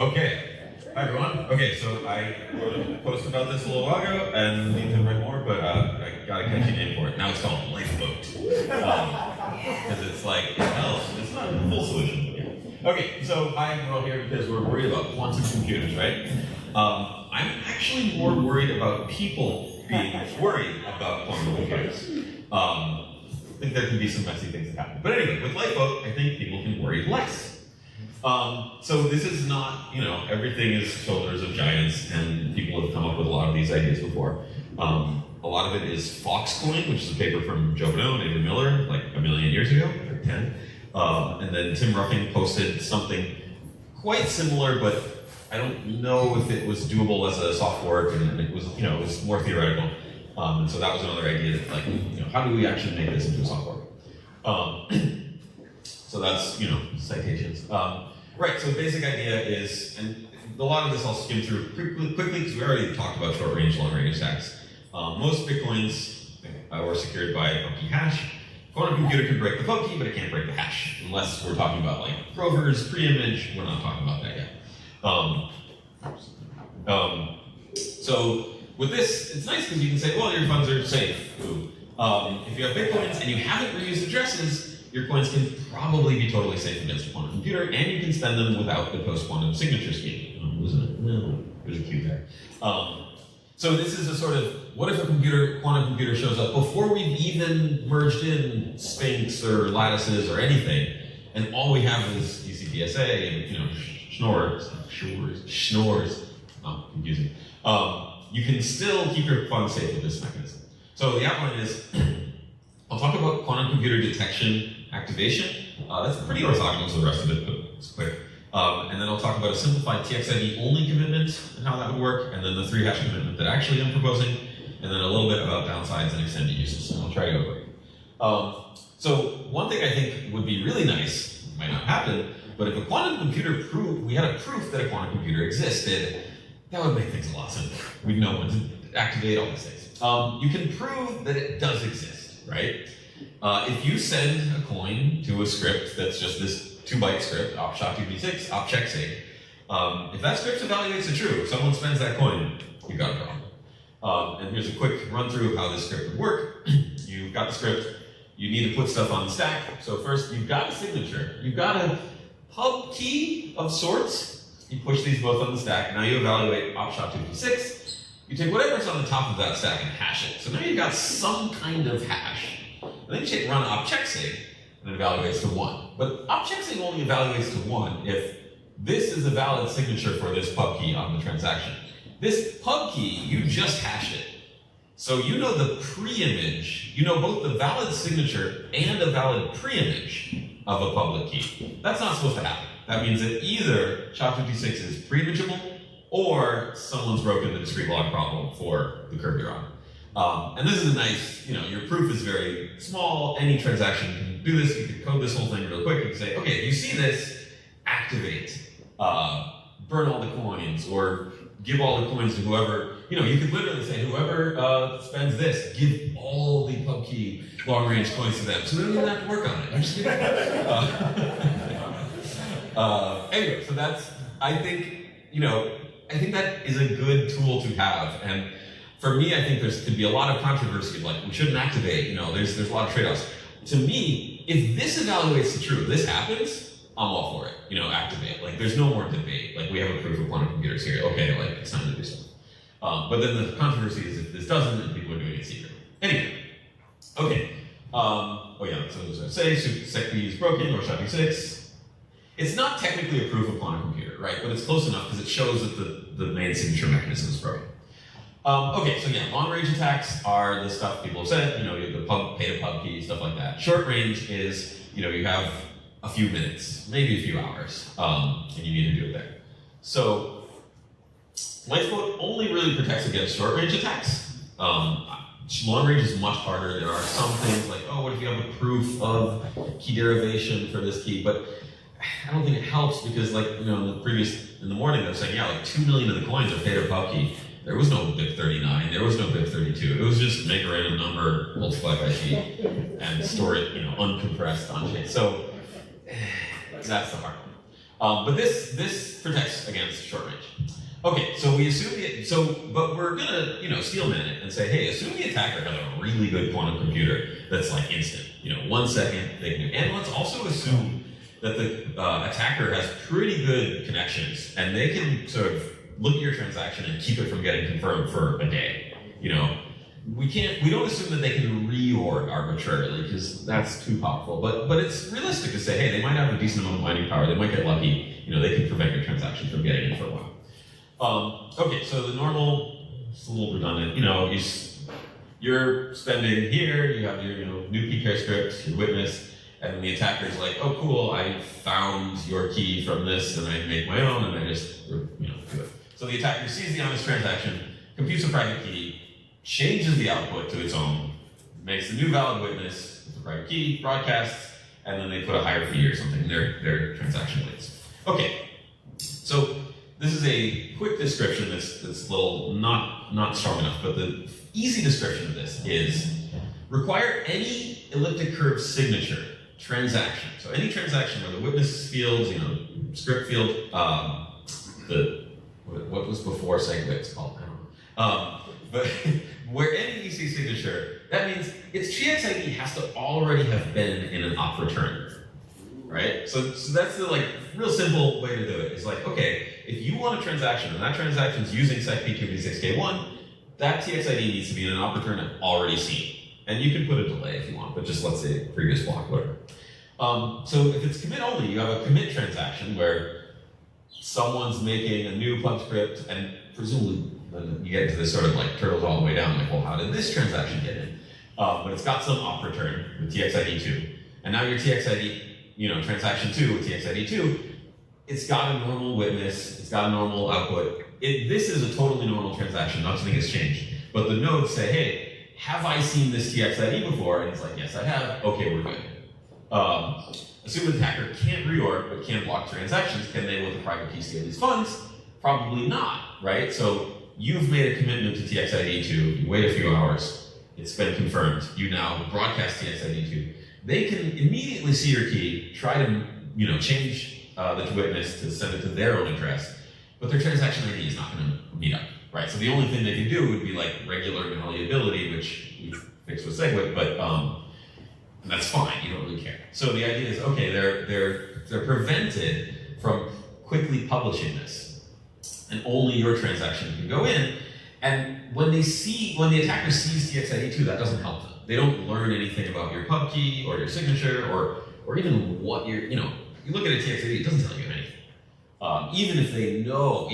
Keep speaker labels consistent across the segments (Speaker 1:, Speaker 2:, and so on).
Speaker 1: Okay. Hi everyone. Okay, so I wrote a post about this a little while ago and need to write more, but I got a catchy name for it. Now it's called Lifeboat. Because it's like, hell, it's not a full solution. Okay, so we're all here because we're worried about quantum computers, right? I'm actually more worried about people being worried about quantum computers. I think there can be some messy things that happen. But anyway, with Lifeboat, I think people can worry less. So this is not, everything is shoulders of giants, and people have come up with a lot of these ideas before. A lot of it is Fawkescoin, which is a paper from Joe Bonneau and David Miller, like a million years ago, or 10. And then Tim Ruffing posted something quite similar, but I don't know if it was doable as a soft fork, and it was, it was more theoretical. And so that was another idea that, like, how do we actually make this into a soft fork? So that's, citations. Right, so the basic idea is, and a lot of this I'll skim through quickly because we already talked about short range, long range attacks. Most Bitcoins were secured by a pub key hash. Quantum computer can break the pub key, but it can't break the hash, unless we're talking about like Grover's pre-image. We're not talking about that yet. So with this, it's nice because you can say, well, your funds are safe. If you have Bitcoins and you haven't reused addresses, your coins can probably be totally safe against a quantum computer, and you can spend them without the post-quantum signature scheme. There's a Q there. So this is a sort of, what if a quantum computer shows up before we've even merged in Sphinx or lattices or anything, and all we have is UCPSA and schnorrs, confusing. You can still keep your funds safe with this mechanism. So the outline is, I'll talk about quantum computer detection activation. That's pretty orthogonal to the rest of it, but it's quick. And then I'll talk about a simplified TXID only commitment and how that would work, and then the 3-hash commitment that actually I'm proposing, and then a little bit about downsides and extended uses. And I'll try to go quick. So one thing I think would be really nice, might not happen, but if a quantum computer we had a proof that a quantum computer existed, that would make things a lot simpler. We'd know when to activate all these things. You can prove that it does exist, right? If you send a coin to a script that's just this 2-byte script, op SHA-256, op Txid, if that script evaluates to true, if someone spends that coin, you've got a problem. And here's a quick run through of how this script would work. You've got the script, you need to put stuff on the stack. So first, you've got a signature. You've got a pub key of sorts. You push these both on the stack. Now you evaluate op SHA-256. You take whatever's on the top of that stack and hash it. So now you've got some kind of hash. And then you take run op Txid, and it evaluates to 1. But op Txid only evaluates to 1 if this is a valid signature for this pub key on the transaction. This pub key, you just hashed it. So you know the pre-image, you know both the valid signature and a valid pre-image of a public key. That's not supposed to happen. That means that either SHA-256 is pre-imageable, or someone's broken the discrete log problem for the curve you're on. And this is a nice, your proof is very small. Any transaction can do this. You can code this whole thing real quick. You can say, okay, if you see this, activate, burn all the coins, or give all the coins to whoever, you could literally say, whoever spends this, give all the pub key long-range coins to them. So they don't even have to work on it. I'm just kidding. Anyway, so that's, I think that is a good tool to have. And for me, I think could be a lot of controversy, like we shouldn't activate, there's a lot of trade-offs. To me, if this evaluates to true, this happens, I'm all for it, activate. Like there's no more debate. Like we have a proof of quantum computers here. Okay, like it's time to do something. But then the controversy is if this doesn't, and people are doing it secretly. Anyway, okay. Oh yeah, so as I say, SecP is broken, or SHA-256. It's not technically a proof of quantum computer, right? But it's close enough because it shows that the main signature mechanism is broken. Okay, so yeah, long-range attacks are the stuff people have said, you have the pay to pub key, stuff like that. Short range is, you have a few minutes, maybe a few hours, and you need to do it there. So, Lifeboat only really protects against short-range attacks. Long-range is much harder. There are some things like, oh, what if you have a proof of key derivation for this key? But I don't think it helps because, like, in the morning, they were saying, yeah, like 2 million of the coins are pay to pub key. There was no BIP 39, there was no BIP 32. It was just make a random number, multiply by T, and store it, uncompressed on chain. So that's the hard But this protects against short range. Okay, so we assume but we're gonna steal man it and say, hey, assume the attacker has a really good quantum computer that's like instant. 1 second they can do. And let's also assume that the attacker has pretty good connections and they can sort of look at your transaction and keep it from getting confirmed for a day. We don't assume that they can reorg arbitrarily because that's too powerful. But it's realistic to say, hey, they might have a decent amount of mining power. They might get lucky. They can prevent your transaction from getting in for a while. Okay, so the normal, it's a little redundant. You're spending here. You have your new PK script, your witness, and then the attacker's like, oh, cool, I found your key from this, and I make my own, and I just do it. So the attacker sees the honest transaction, computes a private key, changes the output to its own, makes a new valid witness with a private key, broadcasts, and then they put a higher fee or something. Their transaction wins. Okay, so this is a quick description that's a little not strong enough, but the easy description of this is require any elliptic curve signature transaction. So any transaction where the witness field, script field, what was before SegWit, it's called, I don't know. But where any EC signature, that means its TXID has to already have been in an op return, right? So that's the real simple way to do it. It's like, okay, if you want a transaction and that transaction is using SecP2v6k1, that TXID needs to be in an op return I've already seen. And you can put a delay if you want, but just let's say previous block, whatever. So if it's commit only, you have a commit transaction where someone's making a new pub script, and presumably you get into this sort of turtles all the way down, well, how did this transaction get in? But it's got some op return with TXID2, and now your TXID, transaction 2 with TXID2, it's got a normal witness, it's got a normal output. This is a totally normal transaction, nothing has changed. But the nodes say, hey, have I seen this TXID before? And it's like, yes, I have. Okay, we're good. Assume the attacker can't reorg, but can block transactions. Can they, with a private key, steal these funds? Probably not, right? So you've made a commitment to TXID2. You wait a few hours. It's been confirmed. You now broadcast TXID2. They can immediately see your key, try to change the witness to send it to their own address, but their transaction ID is not going to meet up, right? So the only thing they can do would be regular malleability, which we fixed with SegWit, but that's fine. You don't really care. So the idea is, okay, they're prevented from quickly publishing this, and only your transaction can go in. And when the attacker sees TXID2, that doesn't help them. They don't learn anything about your pub key or your signature or even what you look at a TXID, it doesn't tell you anything. Even if they know,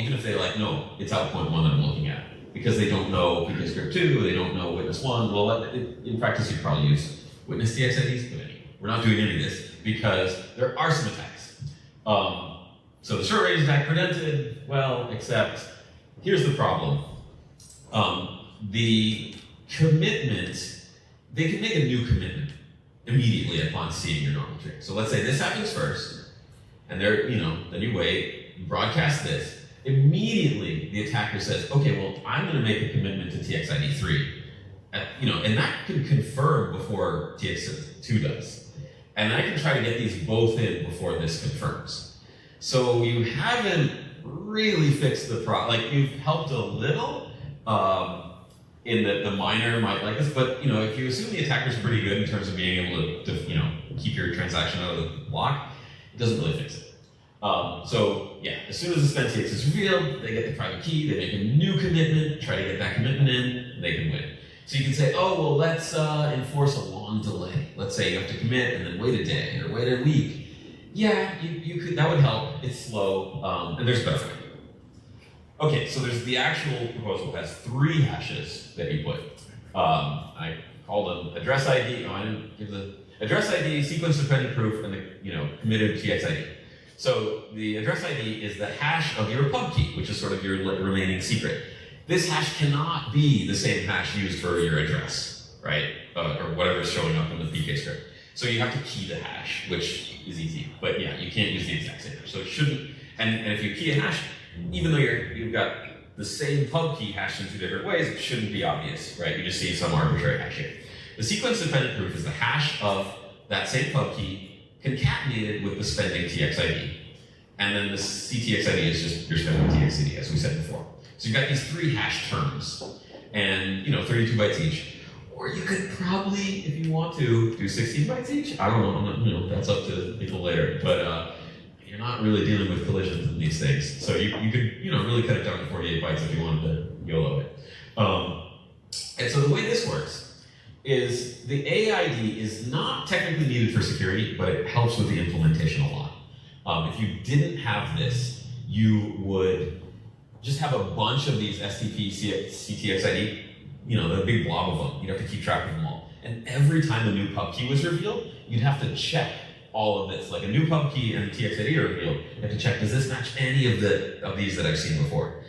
Speaker 1: no, it's out point 1 that I'm looking at, because they don't know PK script 2, they don't know witness 1. Well, in practice, you'd probably use witness TXIDs, but anyway, we're not doing any of this because there are some attacks. So the short range attack prevented, well, except here's the problem. The commitment, they can make a new commitment immediately upon seeing your normal tree. So let's say this happens first, and then you wait, you broadcast this. Immediately, the attacker says, okay, well, I'm going to make a commitment to TXID3. And that can confirm before TXID2 does. And I can try to get these both in before this confirms. So you haven't really fixed the problem. You've helped a little in that the miner might like this, but if you assume the attacker's pretty good in terms of being able to keep your transaction out of the block, it doesn't really fix it. So yeah, as soon as the spend TX is revealed, they get the private key, they make a new commitment, try to get that commitment in, and they can win. So you can say, oh, well, let's enforce a long delay. Let's say you have to commit and then wait a day or wait a week. Yeah, you could. That would help. It's slow, and there's better way. Okay, so there's the actual proposal has 3 hashes that you put. I called them address ID. No, I didn't give the address ID, sequence dependent proof, and the committed TXID. So the address ID is the hash of your pub key, which is sort of your remaining secret. This hash cannot be the same hash used for your address, right? Or whatever's showing up in the PK script. So you have to key the hash, which is easy. But yeah, you can't use the exact same hash. So it shouldn't, and if you key a hash, even though you've got the same pub key hashed in 2 different ways, it shouldn't be obvious, right? You just see some arbitrary hash here. The sequence-dependent proof is the hash of that same pub key concatenated with the spending TXID. and then the CTXID is just your spending TXID, as we said before. So you've got these 3 hash terms, and 32 bytes each. Or you could probably, if you want to, do 16 bytes each. I don't know. I'm not, that's up to people later. But you're not really dealing with collisions in these things. So you could, really cut it down to 48 bytes if you wanted to YOLO it. And so the way this works is the AID is not technically needed for security, but it helps with the implementation a lot. If you didn't have this, you would just have a bunch of these STP CTXID, the big blob of them. You'd have to keep track of them all. And every time a new pub key was revealed, you'd have to check all of this. Like a new pub key and TXID are revealed, you have to check, does this match any of these that I've seen before?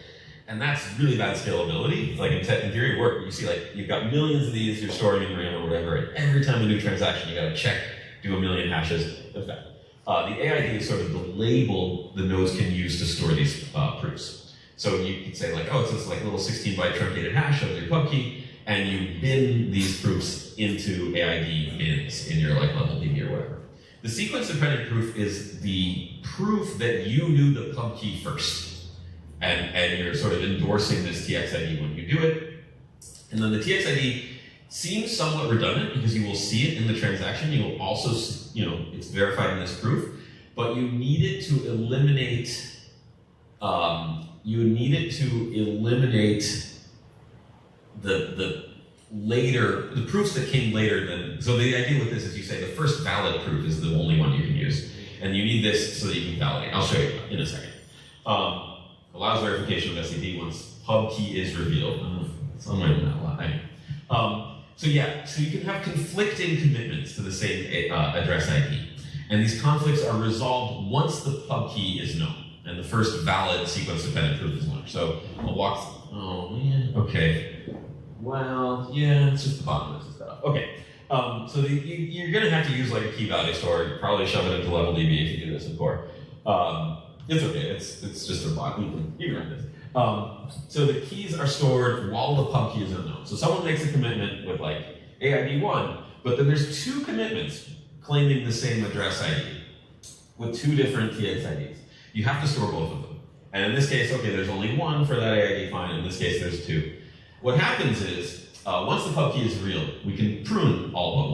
Speaker 1: And that's really bad scalability. Like in theory it work, you see like you've got millions of these you're storing in RAM or whatever, and every time a new transaction you gotta check, do a million hashes. The AID is sort of the label the nodes can use to store these proofs. So you could say like, oh, it's this like little 16-byte truncated hash of your pub key, and you bin these proofs into AID bins in your like level DB or whatever. The sequence-dependent proof is the proof that you knew the pub key first. And you're sort of endorsing this TXID when you do it. And then the TXID seems somewhat redundant because you will see it in the transaction. You will also, it's verified in this proof, but you need it to eliminate, the proofs that came later than, so the idea with this is you say the first valid proof is the only one you can use. And you need this so that you can validate. I'll show you in a second. Allows verification of STP once pub key is revealed. It's on my own a lot. So you can have conflicting commitments to the same address ID. And these conflicts are resolved once the pub key is known. And the first valid sequence-dependent proof is known. So I'll walk, okay. Well, yeah, it's just the bottom of this stuff. Okay, so you're gonna have to use like a key value store, probably shove it into level DB if you do this in core. It's okay, it's just a bot, you can run this. So the keys are stored while the pub key is unknown. So someone makes a commitment with like AID1, but then there's 2 commitments claiming the same address ID with 2 different TXIDs. You have to store both of them. And in this case, okay, there's only 1 for that AID, fine. In this case, there's 2. What happens is, once the pub key is revealed, we can prune all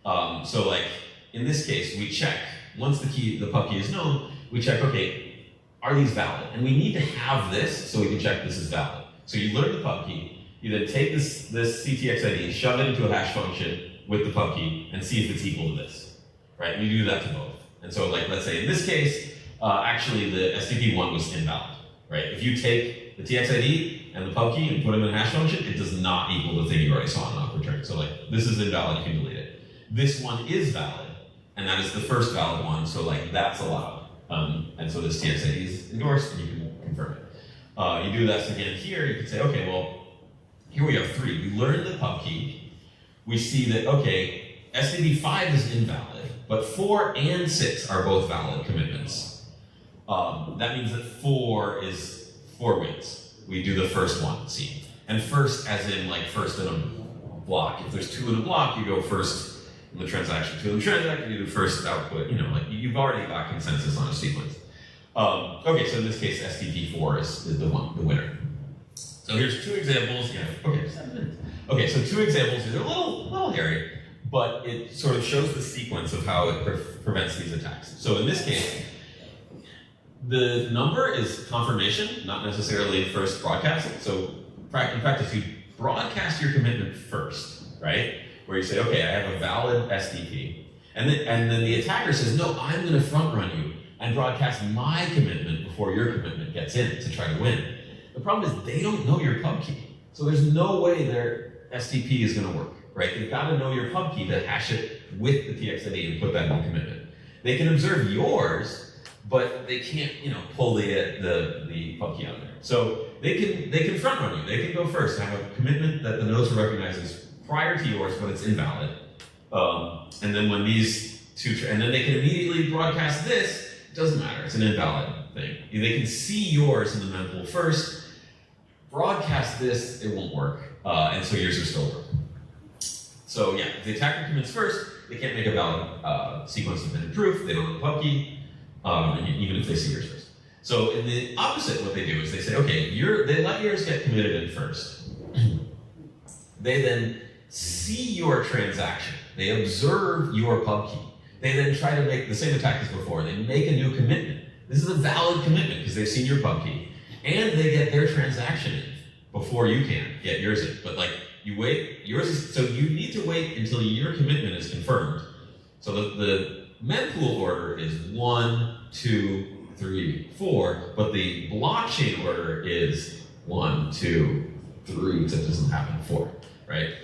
Speaker 1: but 1. So like, in this case, we check, once the pub key is known, we check, okay, are these valid? And we need to have this so we can check this is valid. So you learn the pub key, you then take this CTXID, shove it into a hash function with the pub key, and see if it's equal to this, right? And you do that to both. And so like, let's say in this case, actually the STP1 was invalid, right? If you take the TXID and the pub key and put them in a hash function, it does not equal the thing you already saw in the return. So like, this is invalid, you can delete it. This one is valid, and that is the first valid one, so like, that's allowed. And so this TXID is endorsed, and you can confirm it. You do this again here, you can say, okay, well, here we have 3. We learn the pub key. We see that, okay, STP5 is invalid, but 4 and 6 are both valid commitments. That means that 4 wins. We do the first one, see. And first as in like first in a block. If there's 2 in a block, you go first in the transaction. 2 in the transaction, you do first output. Like you've already got consensus on a sequence. Okay, so in this case, STP4 is the winner. So here's 2 examples. Yeah, okay, 7 minutes. Okay, so 2 examples. These are a little hairy, but it sort of shows the sequence of how it prevents these attacks. So in this case, the number is confirmation, not necessarily first broadcast. So in practice, you broadcast your commitment first, right? Where you say, okay, I have a valid STP. And then the attacker says, no, I'm going to front run you and broadcast my commitment before your commitment gets in to try to win. The problem is they don't know your pub key. So there's no way their STP is going to work, right? They've got to know your pub key to hash it with the TXID and put that in the commitment. They can observe yours, but they can't, pull the pub key out of there. So they can front run you. They can go first, have a commitment that the nodes will recognize as prior to yours, but it's invalid. And then when these 2, and then they can immediately broadcast this. It doesn't matter. It's an invalid thing. They can see yours in the mempool first. Broadcast this, it won't work, and so yours are still working. So yeah, if the attacker commits first, they can't make a valid sequence-dependent proof. They don't know the pub key. even if they see yours first. So in the opposite, what they do is they say, okay, they let yours get committed in first. They then see your transaction. They observe your pub key. They then try to make the same attack as before. They make a new commitment. This is a valid commitment because they've seen your pub key. And they get their transaction in before you can get yours in. But like, you wait, so you need to wait until your commitment is confirmed. So the mempool order is 1, 2, 3, 4, but the blockchain order is 1, 2, 3, except it doesn't happen 4, right?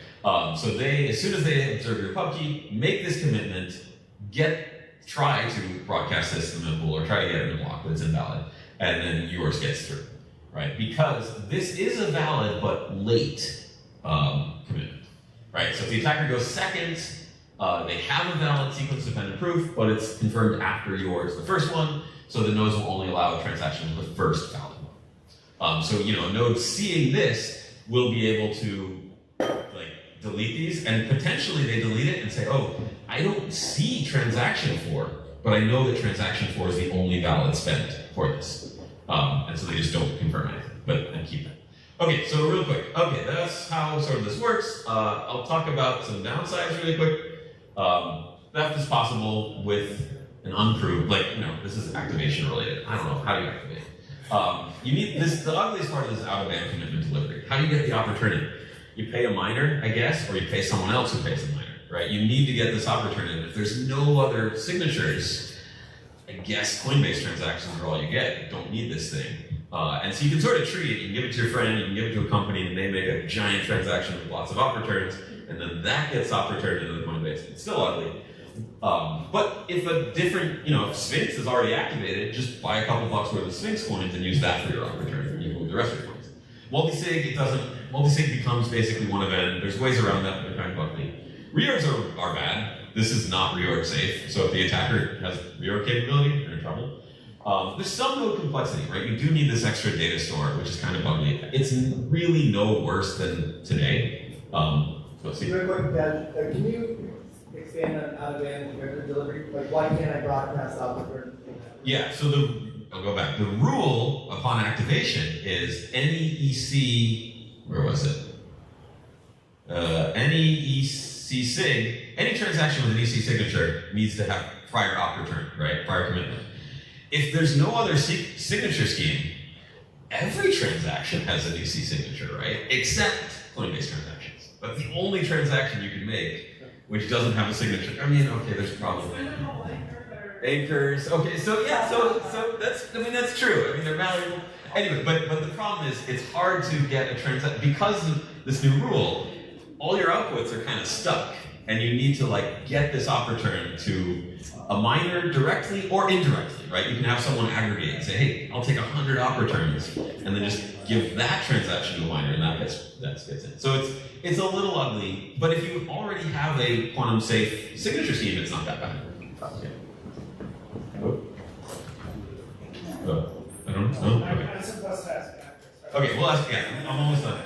Speaker 1: So they, as soon as they observe your pub key, make this commitment, try to broadcast this to the mempool or try to get it in the block, but it's invalid, and then yours gets through, right? Because this is a valid but late commitment, right? So if the attacker goes second, they have a valid sequence-dependent proof, but it's confirmed after yours, the first one, so the nodes will only allow a transaction with the first valid one. So, you know, a node seeing this will be able to like delete these, and potentially they delete it and say, oh, I don't see transaction 4, but I know that transaction 4 is the only valid spend for this. And so they just don't confirm anything, and keep it. Okay, so real quick. Okay, that's how sort of this works. I'll talk about some downsides really quick. Theft is possible with an unproved, this is activation related. I don't know, how do you activate? You need this, the ugliest part is out-of-band commitment delivery. How do you get the opportunity? You pay a miner, I guess, or you pay someone else who pays the miner, right? You need to get this opportunity. If there's no other signatures, I guess Coinbase transactions are all you get. You don't need this thing. And so you can sort of treat it, you can give it to your friend, you can give it to a company, and they make a giant transaction with lots of op returns, and then that gets op returned into the Coinbase. It's still ugly. But if a different, if Sphinx is already activated, just buy a couple bucks worth of Sphinx coins and use that for your op return, and you move the rest of your coins. Multisig, multisig becomes basically one event. There's ways around that, but they're kind of ugly. Reorgs are bad. This is not reorg safe, so if the attacker has reorg capability, they're in trouble. There's some node complexity, right? You do need this extra data store, which is kind of ugly. It's really no worse than today. Let's see.
Speaker 2: Real quick, Tadge, can you expand on out-of-band commitment delivery? Like, why can't I broadcast out the current?
Speaker 1: Yeah, so I'll go back. The rule upon activation is any EC, where was it? Any EC sig, any transaction with an EC signature needs to have prior op return, right? Prior commitment. If there's no other signature scheme, every transaction has an EC signature, right? Except Coinbase transactions. That's the only transaction you can make which doesn't have a signature. I mean, okay, there's probably anchors. Okay, so yeah, so that's true. I mean, they're valuable. Anyway, but the problem is it's hard to get a transaction because of this new rule. All your outputs are kind of stuck, and you need to get this op return to a miner directly or indirectly, right? You can have someone aggregate and say, hey, I'll take 100 op returns, and then just give that transaction to a miner, and that gets in. So it's a little ugly, but if you already have a quantum safe signature scheme, it's not that bad. Okay. I don't know. Okay.
Speaker 2: I'm supposed to ask after.
Speaker 1: Okay, we'll ask. Yeah, I'm almost done.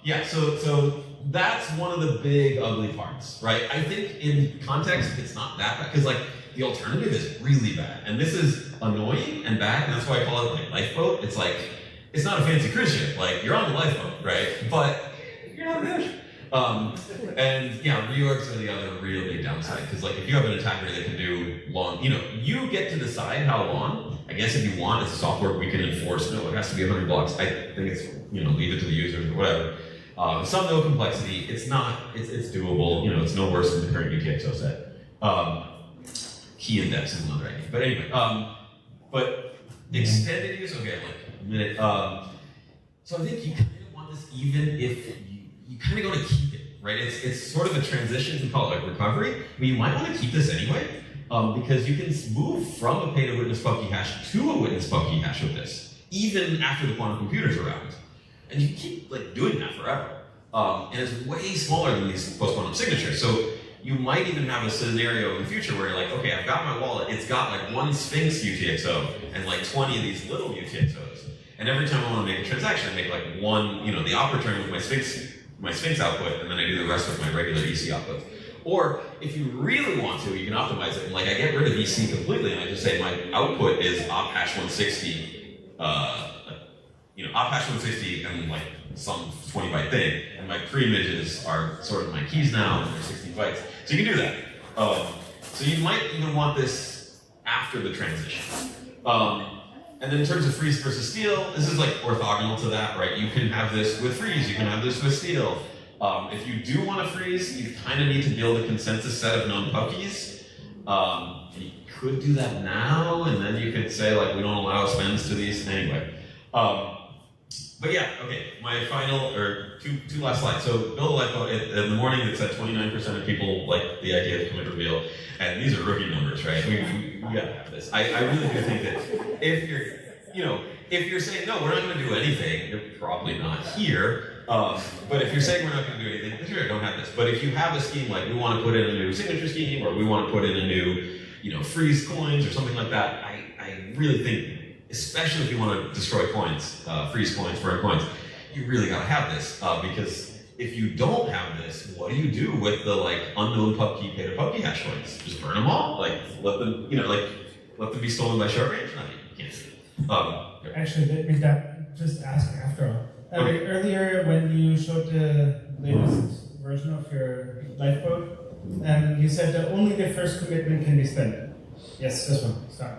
Speaker 1: Yeah, so that's one of the big ugly parts, right? I think in context, it's not that bad, because the alternative is really bad. And this is annoying and bad, and that's why I call it Lifeboat. It's not a fancy cruise ship. You're on the lifeboat, right? But you're not rich. And yeah, reorgs are the other real big downside, because if you have an attacker that can do long, you get to decide how long. I guess if you want, as a software, we can enforce, no, it has to be 100 blocks. I think it's, leave it to the users or whatever. Some node complexity, it's doable. It's no worse than the current UTXO set. Key index is another idea. But anyway, but extended use, okay, a minute. So I think you kind of want this even if you kind of want to keep it, right? It's sort of a transition, we call it recovery, but you might want to keep this anyway, because you can move from a pay-to-witness pub key hash to a witness pub key hash with this, even after the quantum computer's around. And you keep doing that forever. And it's way smaller than these post-quantum signatures. So you might even have a scenario in the future where you're okay, I've got my wallet, it's got one Sphinx UTXO and 20 of these little UTXOs. And every time I want to make a transaction, I make one, the op return with my Sphinx output, and then I do the rest with my regular EC output. Or if you really want to, you can optimize it. And like I get rid of EC completely, and I just say my output is op hash 160, op hash 160 and like some 20 byte thing, and my pre-images are sort of my keys now, and they're 16 bytes. So you can do that. So you might even want this after the transition. And then in terms of freeze versus steal, this is like orthogonal to that, right? You can have this with freeze, you can have this with steal. If you do want to freeze, you kind of need to build a consensus set of known pub keys. You could do that now, and then you could say like we don't allow spends to these anyway. But yeah, okay. My final or two last slides. So build a lifeboat. In the morning, it said 29% of people like the idea of commit reveal, and these are rookie numbers, right? We gotta have this. I really do think that if you're saying no, we're not going to do anything, you're probably not here. But if you're saying we're not going to do anything, sure, don't have this. But if you have a scheme like we want to put in a new signature scheme, or we want to put in a new, freeze coins or something like that, I really think, especially if you want to destroy coins, freeze coins, burn coins, you really got to have this because if you don't have this, what do you do with the like unknown pub key, pay to pub key hash coins? Just burn them all? Like let them, let them be stolen by short range? No, you can't.
Speaker 3: Actually, let me just ask after all. Earlier, when you showed the latest version of your lifeboat, you said that only the first commitment can be spent. Yes, this one. Start.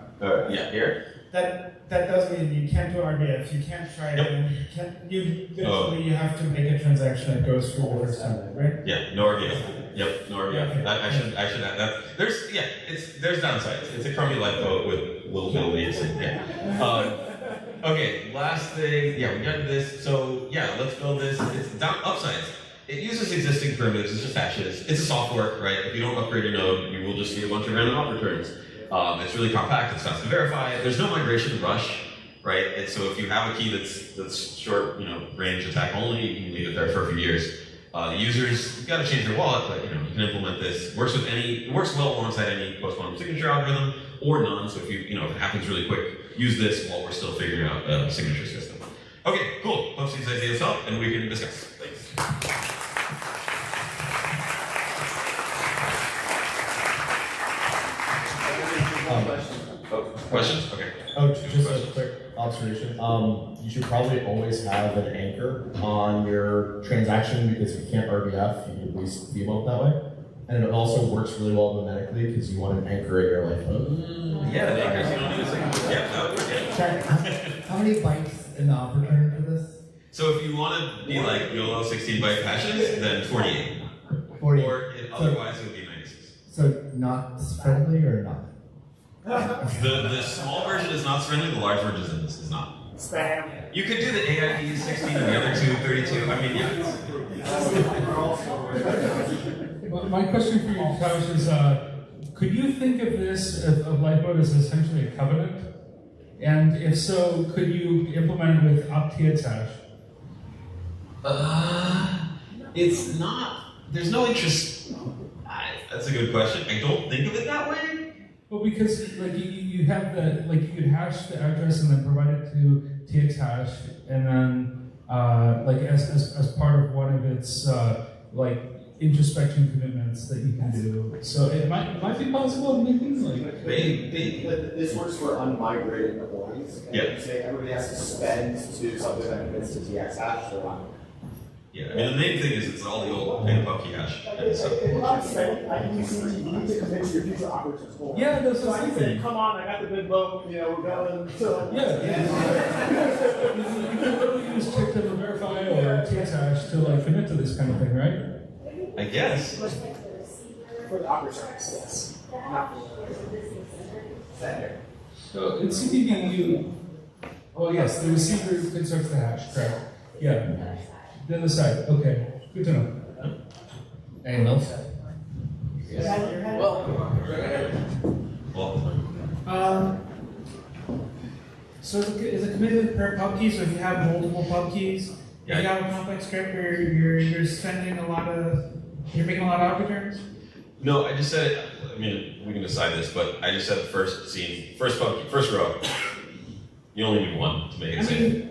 Speaker 1: Yeah, here.
Speaker 3: That does mean you can't do RDF. You can't try it. You have to make a transaction that goes through the first time, right?
Speaker 1: Yeah, no RDF. Yep, no RDF.
Speaker 3: Okay.
Speaker 1: I should add that. There's downsides. It's a crummy lifeboat with little abilities. Okay, last thing. Yeah, we got this. So yeah, let's build this. It's upsides. It uses existing primitives. It's just hashes. It's a soft fork, right? If you don't upgrade your node, you will just see a bunch of random op returns. It's really compact. It's fast to verify. There's no migration rush, right? And so if you have a key that's short, range attack only, you can leave it there for a few years. The users, you've got to change their wallet, but you can implement this. It works well alongside any post-quantum signature algorithm or none. So if if it happens really quick, use this while we're still figuring out a signature system. Okay, cool. Hope these ideas help, and we can discuss. Thanks. Questions? Okay.
Speaker 4: Oh, just a quick observation. You should probably always have an anchor on your transaction because if you can't RDF, you can at least demote that way. And it also works really well domenically because you want an anchor in your lifeboat.
Speaker 1: Yeah, the anchors, you don't need a signature. Yeah, that would work. Yeah.
Speaker 2: How many bytes in the op return for this?
Speaker 1: So if you want to be like YOLO 16 byte hashes, then 48.
Speaker 2: 40.
Speaker 1: Or otherwise it would be 96.
Speaker 2: So not friendly or not?
Speaker 1: The small version is not friendly, the large version is not.
Speaker 2: Spam.
Speaker 1: You could do the AIP 16 and the other two 32. I mean, yeah.
Speaker 3: Well, my question for you, Tadge, is could you think of this, of Lifeboat, as essentially a covenant? And if so, could you implement it with Txid hash?
Speaker 1: It's not, there's no interest. That's a good question. I don't think of it that way.
Speaker 3: Well, because like you have the you could hash the address and then provide it to Tx hash, and then as part of one of its introspection commitments that you can do. So it might be possible.
Speaker 1: Maybe.
Speaker 5: This works for unmigrated coins. And
Speaker 1: Yeah.
Speaker 5: you say everybody has to spend to something that commits to TX hash or not.
Speaker 1: Yeah, I mean, the main thing is it's all the old pay pub key hash. And so,
Speaker 5: You need to commit to your future operations goal.
Speaker 3: Yeah, that's
Speaker 5: So
Speaker 3: what
Speaker 5: I
Speaker 3: I'm
Speaker 5: can say,
Speaker 3: thinking.
Speaker 5: come on, I got the big boat, we're going. So
Speaker 3: Yeah. You can literally use Txid to verify or Tx hash to commit to this kind of thing, right?
Speaker 1: I guess.
Speaker 5: for the operations, yes. Not for
Speaker 3: So in CTV, yes, the receiver constructs the hash, correct? Yeah. The other side, okay. Good to know.
Speaker 4: Anyone else?
Speaker 6: So is a commitment per pub key? So if you have multiple pub keys,
Speaker 1: Yeah.
Speaker 6: you have a complex script where you're spending you're making a lot of returns?
Speaker 1: No, I just said it. I mean, we can decide this, but I just said first scene, first row. You only need one to make it
Speaker 6: I
Speaker 1: safe.
Speaker 6: mean,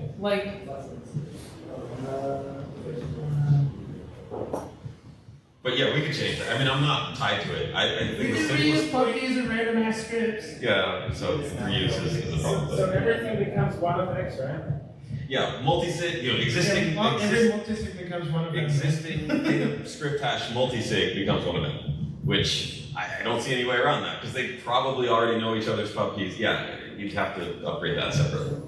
Speaker 1: But yeah, we could change that. I mean, I'm not tied to it. I think
Speaker 6: You
Speaker 1: the
Speaker 6: can
Speaker 1: simplest.
Speaker 6: reuse puppies and random ass scripts.
Speaker 1: Yeah, so reuse is a problem.
Speaker 7: So everything becomes one of X, right?
Speaker 1: Yeah, multi-sig, existing
Speaker 7: Every multisig becomes one of them.
Speaker 1: existing data script hash multi-sig becomes one of them, which I don't see any way around that because they probably already know each other's pub keys. Yeah, you'd have to upgrade that separately.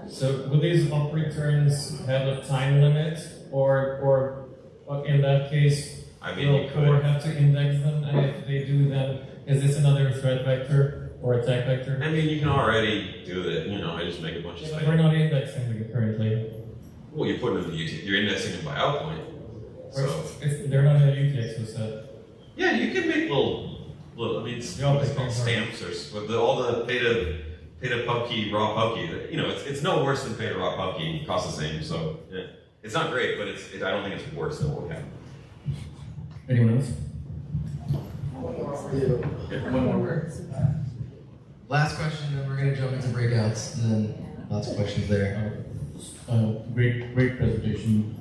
Speaker 8: So will these op returns have a time limit, or in that case,
Speaker 1: I mean,
Speaker 8: will
Speaker 1: you
Speaker 8: core
Speaker 1: could.
Speaker 8: have to index them? And if they do, then is this another threat vector or attack vector?
Speaker 1: I mean, you can already do that. I just make a bunch of
Speaker 8: But
Speaker 1: stuff.
Speaker 8: we're not indexing them currently.
Speaker 1: Well, you put them in the you're indexing them by outpoint. So
Speaker 8: They're not in a UTXO set.
Speaker 1: yeah, you can make little. I mean, it's,
Speaker 8: Yeah,
Speaker 1: it's called stamps or all the pay to pub key, raw pub key. It's no worse than pay to raw pub key. It costs the same. So yeah, it's not great, but I don't think it's worse than what we have.
Speaker 8: Anyone else?
Speaker 9: One more. Last question, then we're going to jump into breakouts, and then lots of questions there.
Speaker 10: Great presentation.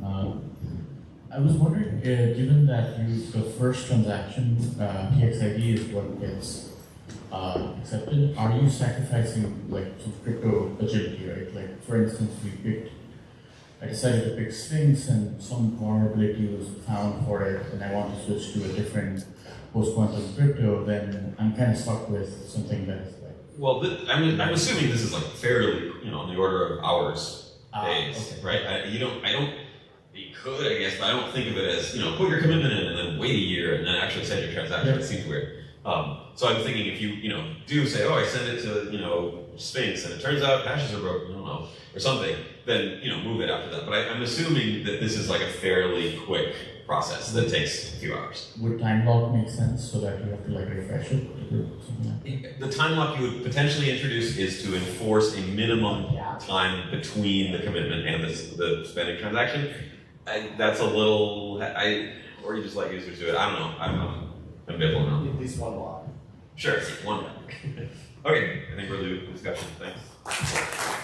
Speaker 10: I was wondering, given that the first transaction, TXID is what gets accepted, are you sacrificing like some crypto agility, right? Like for instance, I decided to pick Sphinx and some vulnerability was found for it and I want to switch to a different post-quantum crypto, then I'm kind of stuck with something that is like...
Speaker 1: Well, I'm assuming this is like fairly, on the order of hours, days,
Speaker 10: okay.
Speaker 1: right? You could, I guess, but I don't think of it as, put your commitment in and then wait a year and then actually send your transaction. It seems weird. So I'm thinking if you, do say, oh, I send it to, Sphinx and it turns out hashes are broken, I don't know, or something, then, move it after that. But I'm assuming that this is like a fairly quick process that takes a few hours.
Speaker 10: Would time lock make sense so that you have to like refresh it or something like that?
Speaker 1: The time lock you would potentially introduce is to enforce a minimum time between the commitment and the spending transaction. That's a little, or you just let users do it. I don't know. I'm ambivalent on it.
Speaker 5: At least one block.
Speaker 1: Sure, one. Okay, I think we're due discussion. Thanks.